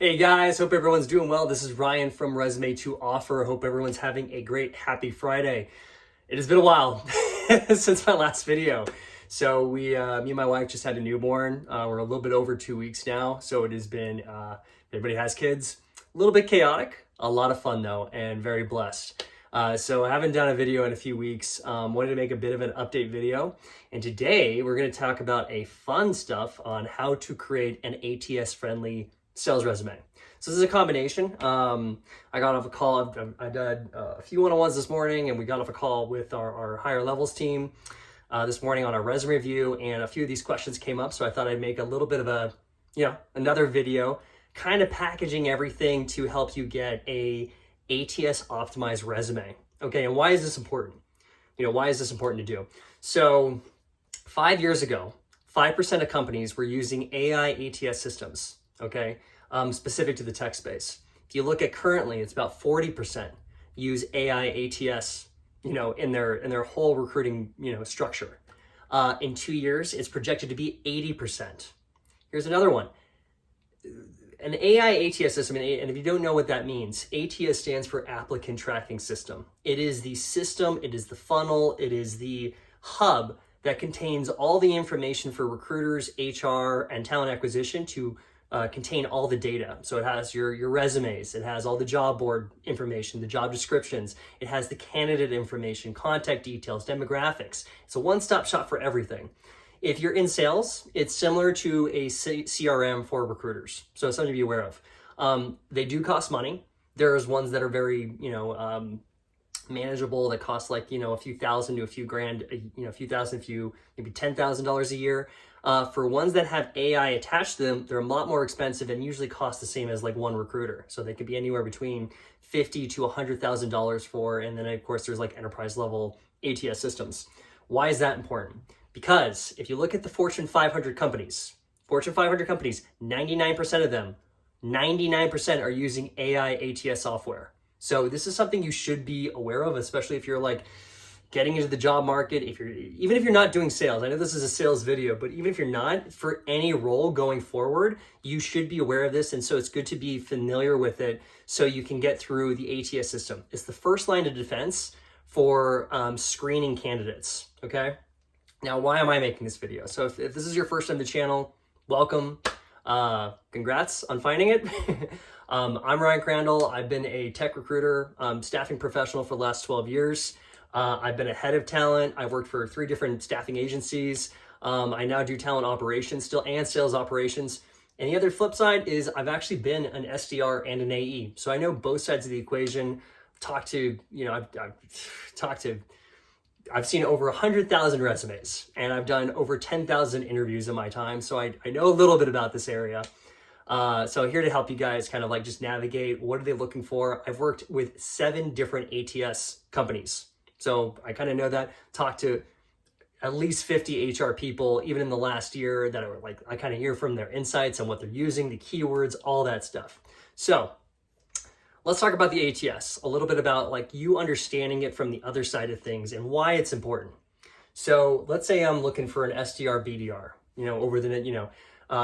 Hey guys, hope everyone's doing well. This is Ryan from Resume to Offer. Hope everyone's having a great, happy Friday. It has been a while since my last video. So me and my wife just had a newborn. We're a little bit over 2 weeks now. So it has been, everybody has kids, a little bit chaotic, a lot of fun though, and very blessed. So I haven't done a video in a few weeks. Wanted to make a bit of an update video. And today we're going to talk about a fun stuff on how to create an ATS friendly sales resume. So this is a combination. I got off a call. I did a few one-on-ones this morning, and we got off a call with our higher levels team this morning on our resume review, and a few of these questions came up. So I thought I'd make a little bit of a, another video, kind of packaging everything to help you get a ATS optimized resume. Okay, and why is this important? Why is this important to do? So 5 years ago, 5% of companies were using AI ATS systems. Okay, specific to the tech space. If you look at currently, it's about 40% use AI ATS, in their whole recruiting, structure. In 2 years, it's projected to be 80%. Here's another one. An AI ATS system, and if you don't know what that means, ATS stands for Applicant Tracking System. It is the system, it is the funnel, it is the hub that contains all the information for recruiters, HR, and talent acquisition to contain all the data. So it has your resumes, it has all the job board information, the job descriptions, it has the candidate information, contact details, demographics. It's a one-stop shop for everything. If you're in sales, it's similar to a CRM for recruiters. So it's something to be aware of. They do cost money. There's ones that are very, manageable that cost like, a few thousand to a few grand, a few thousand, maybe $10,000 a year. For ones that have AI attached to them, they're a lot more expensive and usually cost the same as like one recruiter. So they could be anywhere between $50,000 to $100,000 for, and then of course there's like enterprise level ATS systems. Why is that important? Because if you look at the Fortune 500 companies, 99% of them, 99% are using AI ATS software. So this is something you should be aware of, especially if you're like getting into the job market, even if you're not doing sales. I know this is a sales video, but even if you're not, for any role going forward, you should be aware of this. And so it's good to be familiar with it so you can get through the ATS system. It's the first line of defense for screening candidates, okay? Now, why am I making this video? So if this is your first time to the channel, welcome. Congrats on finding it. I'm Ryan Crandall. I've been a tech recruiter, staffing professional for the last 12 years. I've been a head of talent. I've worked for 3 different staffing agencies. I now do talent operations still and sales operations. And the other flip side is I've actually been an SDR and an AE. So I know both sides of the equation. I've seen over 100,000 resumes and I've done over 10,000 interviews in my time. So I know a little bit about this area. So here to help you guys kind of like just navigate. What are they looking for? I've worked with 7 different ATS companies. So I kind of know that. Talked to at least 50 HR people, even in the last year, that are like, I kind of hear from their insights on what they're using, the keywords, all that stuff. So let's talk about the ATS, a little bit about like you understanding it from the other side of things and why it's important. So let's say I'm looking for an SDR, BDR, over the net,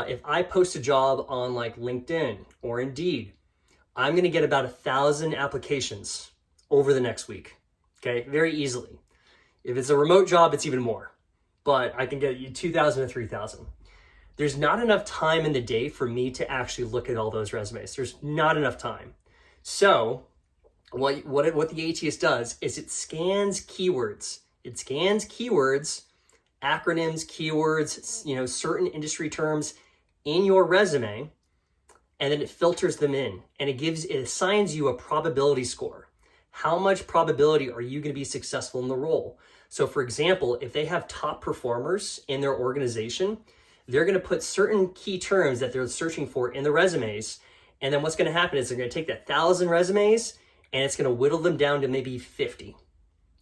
if I post a job on like LinkedIn or Indeed, I'm going to get about 1,000 applications over the next week. Okay, very easily. If it's a remote job, it's even more, but I can get you 2,000 to 3,000. There's not enough time in the day for me to actually look at all those resumes. There's not enough time. So what the ATS does is it scans keywords. It scans keywords, acronyms, keywords, certain industry terms in your resume, and then it filters them in, and it assigns you a probability score. How much probability are you going to be successful in the role? So for example, if they have top performers in their organization, they're going to put certain key terms that they're searching for in the resumes. And then what's going to happen is they're going to take that 1,000 resumes and it's going to whittle them down to maybe 50.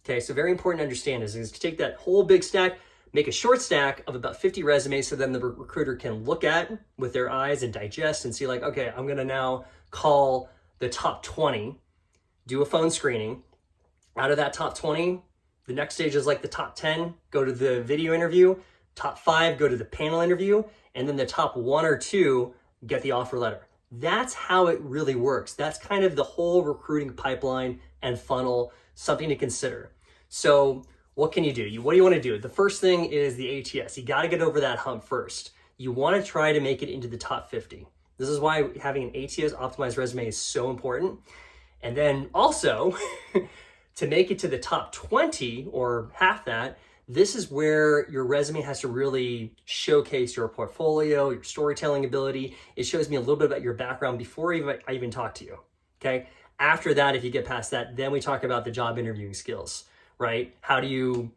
Okay, so very important to understand is to take that whole big stack, make a short stack of about 50 resumes so then the recruiter can look at with their eyes and digest and see like, okay, I'm going to now call the top 20, do a phone screening. Out of that top 20, the next stage is like the top 10, go to the video interview, top 5, go to the panel interview, and then the top 1 or 2 get the offer letter. That's how it really works. That's kind of the whole recruiting pipeline and funnel, something to consider. So what can you do? What do you want to do? The first thing is the ATS. You got to get over that hump first. You want to try to make it into the top 50. This is why having an ATS optimized resume is so important. And then also to make it to the top 20 or half that, this is where your resume has to really showcase your portfolio, your storytelling ability. It shows me a little bit about your background before I even talk to you, okay? After that, if you get past that, then we talk about the job interviewing skills, right? How do you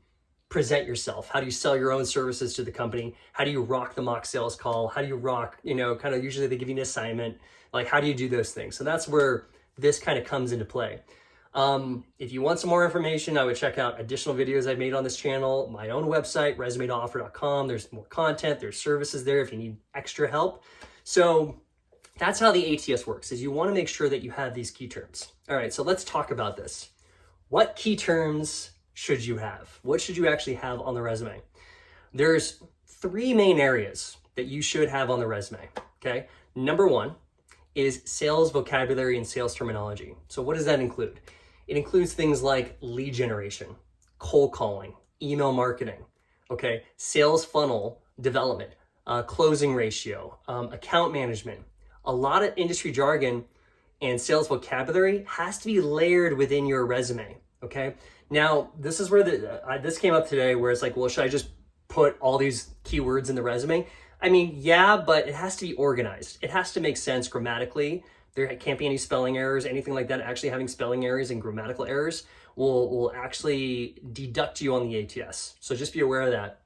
present yourself? How do you sell your own services to the company? How do you rock the mock sales call? How do you rock, kind of usually they give you an assignment. Like, how do you do those things? So that's where this kind of comes into play. If you want some more information, I would check out additional videos I've made on this channel, my own website, resume2offer.com. There's more content, there's services there if you need extra help. So that's how the ATS works, is you want to make sure that you have these key terms. All right, so let's talk about this. What key terms should you have? What should you actually have on the resume? There's 3 main areas that you should have on the resume, okay? Number 1 is sales vocabulary and sales terminology. So what does that include? It includes things like lead generation, cold calling, email marketing, okay, sales funnel development, closing ratio, account management. A lot of industry jargon and sales vocabulary has to be layered within your resume, okay? Now, this is where this came up today, where it's like, well, should I just put all these keywords in the resume? I mean, yeah, but it has to be organized. It has to make sense grammatically. There can't be any spelling errors, anything like that. Actually having spelling errors and grammatical errors will actually deduct you on the ATS. So just be aware of that.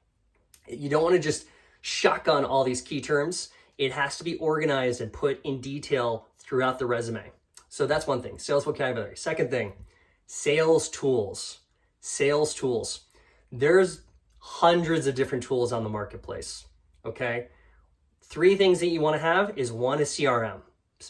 You don't want to just shotgun all these key terms. It has to be organized and put in detail throughout the resume. So that's one thing, sales vocabulary. Second thing, sales tools. Sales tools. There's hundreds of different tools on the marketplace, okay? 3 things that you want to have is, 1 is CRM.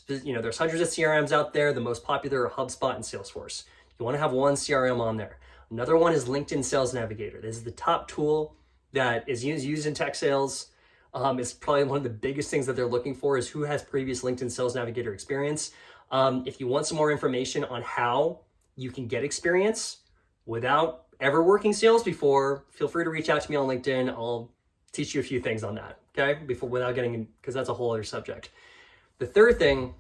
There's hundreds of CRMs out there. The most popular are HubSpot and Salesforce. You want to have 1 CRM on there. Another one is LinkedIn Sales Navigator. This is the top tool that is used in tech sales. It's probably one of the biggest things that they're looking for is who has previous LinkedIn Sales Navigator experience. If you want some more information on how you can get experience without ever working sales before, feel free to reach out to me on LinkedIn. I'll teach you a few things on that, okay? Without getting in, because that's a whole other subject. The third thing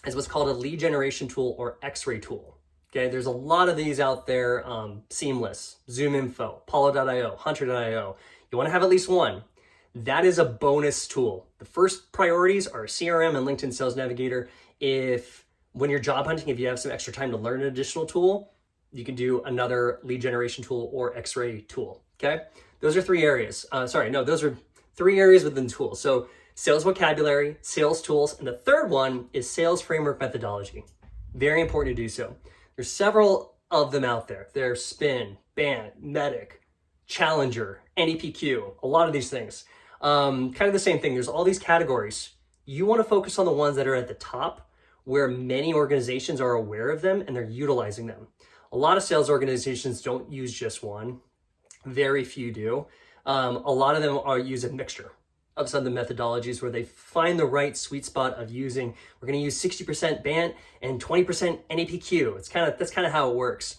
is what's called a lead generation tool or X-ray tool. Okay, there's a lot of these out there, Seamless, ZoomInfo, Apollo.io, Hunter.io. You want to have at least 1. That is a bonus tool. The first priorities are CRM and LinkedIn Sales Navigator. When you're job hunting, if you have some extra time to learn an additional tool, you can do another lead generation tool or X-ray tool, okay? Those are 3 areas. Those are 3 areas within tools. So sales vocabulary, sales tools, and the third one is sales framework methodology. Very important to do so. There's several of them out there. There's Spin, BANT, Medic, Challenger, NEPQ, a lot of these things. Kind of the same thing. There's all these categories. You want to focus on the ones that are at the top, where many organizations are aware of them and they're utilizing them. A lot of sales organizations don't use just one. Very few do. A lot of them use a mixture of some of the methodologies where they find the right sweet spot of using, we're going to use 60% BANT and 20% NEPQ. That's kind of how it works.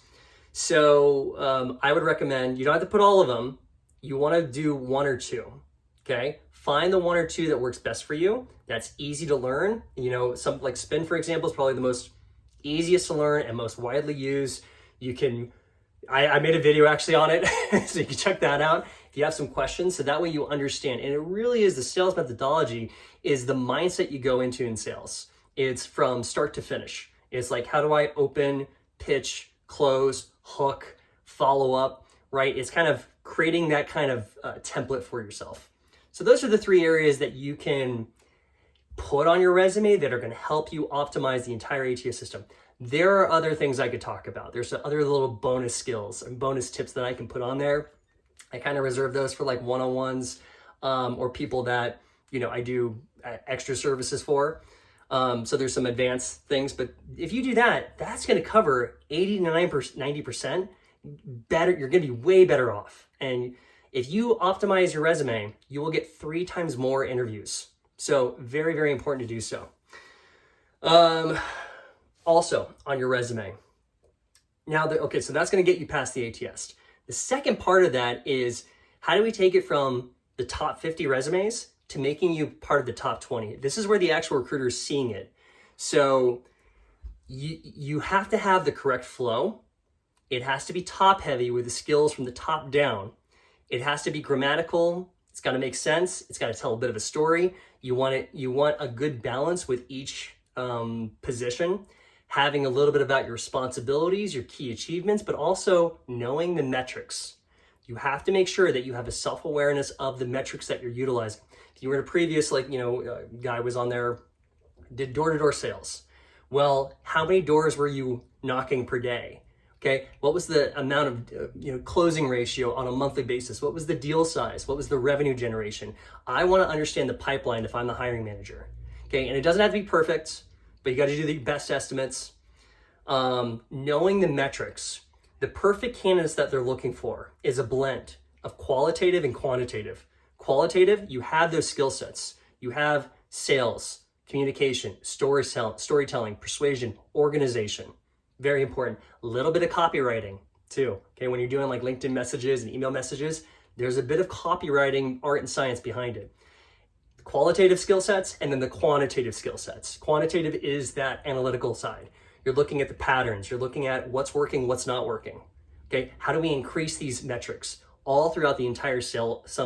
So I would recommend, you don't have to put all of them. You want to do 1 or 2, okay? Find the 1 or 2 that works best for you. That's easy to learn. Some like Spin, for example, is probably the most easiest to learn and most widely used. I made a video actually on it, so you can check that out if you have some questions, so that way you understand. And it really is, the sales methodology is the mindset you go into in sales. It's from start to finish. It's like, how do I open, pitch, close, hook, follow up, right? It's kind of creating that kind of template for yourself. So those are the 3 areas that you can put on your resume that are going to help you optimize the entire ATS system. There are other things I could talk about. There's other little bonus skills and bonus tips that I can put on there. I kind of reserve those for like one-on-ones or people that, I do extra services for. So there's some advanced things, but if you do that, that's going to cover 90% better. You're going to be way better off. And if you optimize your resume, you will get 3 times more interviews. So very, very important to do so. Also on your resume. Now, okay, so that's going to get you past the ATS. The second part of that is how do we take it from the top 50 resumes to making you part of the top 20? This is where the actual recruiter is seeing it. So you have to have the correct flow. It has to be top heavy with the skills from the top down. It has to be grammatical. It's got to make sense. It's got to tell a bit of a story. You want a good balance with each position, having a little bit about your responsibilities, your key achievements, but also knowing the metrics. You have to make sure that you have a self-awareness of the metrics that you're utilizing. If you were in a previous, guy was on there, did door-to-door sales. Well, how many doors were you knocking per day? Okay, what was the amount of closing ratio on a monthly basis? What was the deal size? What was the revenue generation? I want to understand the pipeline if I'm the hiring manager. Okay, and it doesn't have to be perfect, but you got to do the best estimates. Knowing the metrics, the perfect candidates that they're looking for is a blend of qualitative and quantitative. Qualitative, you have those skill sets. You have sales, communication, storytelling, persuasion, organization. Very important. A little bit of copywriting too. Okay, when you're doing like LinkedIn messages and email messages, there's a bit of copywriting, art and science behind it. Qualitative skill sets and then the quantitative skill sets. Quantitative is that analytical side. You're looking at the patterns. You're looking at what's working, what's not working. Okay, how do we increase these metrics all throughout the entire sales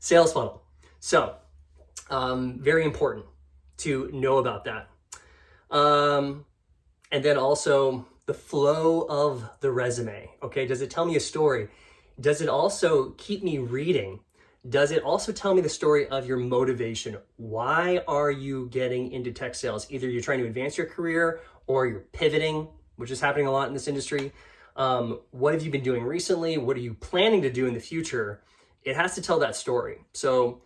funnel? So, very important to know about that. And then also the flow of the resume. Okay, does it tell me a story? Does it also keep me reading? Does it also tell me the story of your motivation? Why are you getting into tech sales? Either you're trying to advance your career or you're pivoting, which is happening a lot in this industry. What have you been doing recently? What are you planning to do in the future? It has to tell that story. So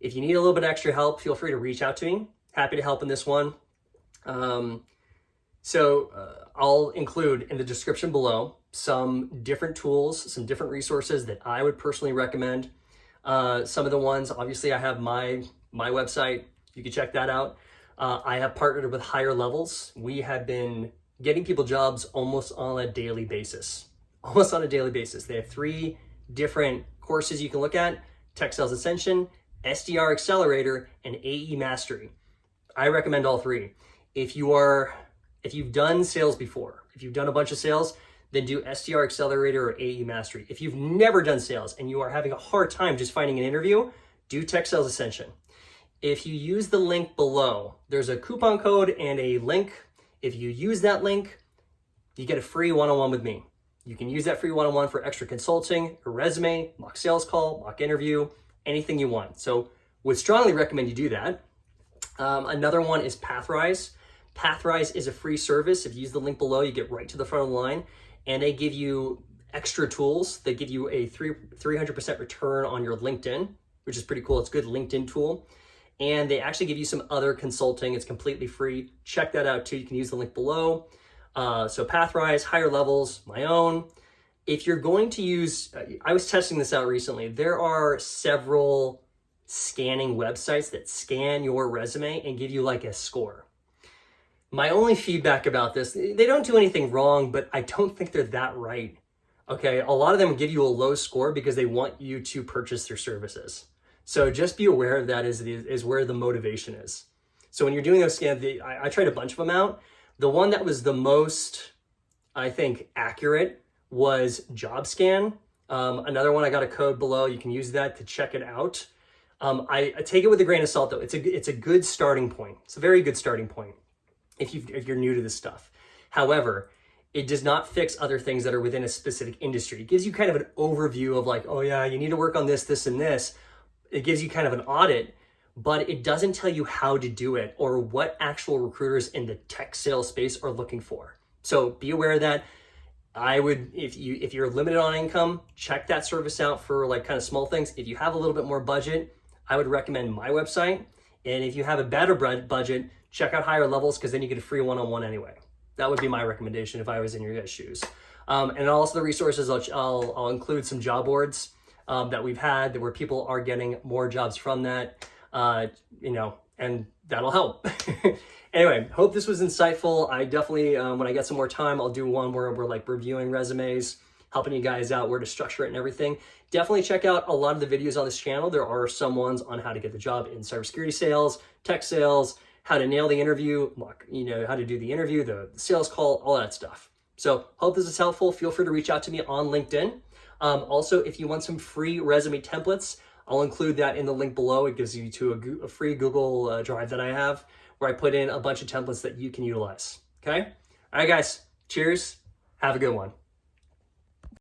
if you need a little bit extra help, feel free to reach out to me. Happy to help in this one. I'll include in the description below some different tools, some different resources that I would personally recommend. Some of the ones, obviously I have my website. You can check that out. I have partnered with Higher Levels. We have been getting people jobs almost on a daily basis. They have 3 different courses you can look at: Tech Sales Ascension, SDR Accelerator, and AE Mastery. I recommend all 3. If you've done sales before, if you've done a bunch of sales, then do SDR Accelerator or AE Mastery. If you've never done sales and you are having a hard time just finding an interview, do Tech Sales Ascension. If you use the link below, there's a coupon code and a link. If you use that link, you get a free one-on-one with me. You can use that free one-on-one for extra consulting, a resume, mock sales call, mock interview, anything you want. So would strongly recommend you do that. Another one is Pathrise. Pathrise is a free service. If you use the link below, you get right to the front of the line, and they give you extra tools. They give you a 300% return on your LinkedIn, which is pretty cool. It's a good LinkedIn tool. And they actually give you some other consulting. It's completely free. Check that out too. You can use the link below. So Pathrise, Higher Levels, my own. If you're going to use, I was testing this out recently. There are several scanning websites that scan your resume and give you like a score. My only feedback about this, they don't do anything wrong, but I don't think they're that right. Okay, a lot of them give you a low score because they want you to purchase their services. So just be aware of that is where the motivation is. So when you're doing those scans, I tried a bunch of them out. The one that was the most, I think, accurate was JobScan. Another one, I got a code below. You can use that to check it out. I take it with a grain of salt though. It's a good starting point. It's a very good starting point if you're new to this stuff. However, it does not fix other things that are within a specific industry. It gives you kind of an overview of like, oh yeah, you need to work on this, this, and this. It gives you kind of an audit, but it doesn't tell you how to do it or what actual recruiters in the tech sales space are looking for. So be aware of that. I would, if you're limited on income, check that service out for like kind of small things. If you have a little bit more budget, I would recommend my website. And if you have a better budget, check out Higher Levels, because then you get a free one-on-one anyway. That would be my recommendation if I was in your guys' shoes. And also the resources, I'll include some job boards that we've had where people are getting more jobs from that, and that'll help. Anyway, hope this was insightful. I definitely, when I get some more time, I'll do one where we're like reviewing resumes, helping you guys out where to structure it and everything. Definitely check out a lot of the videos on this channel. There are some ones on how to get the job in cybersecurity sales, tech sales, how to nail the interview, you know, how to do the interview, the sales call, all that stuff. So hope this is helpful. Feel free to reach out to me on LinkedIn. Also, if you want some free resume templates, I'll include that in the link below. It gives you to a free Google Drive that I have, where I put in a bunch of templates that you can utilize. Okay? All right, guys. Cheers. Have a good one.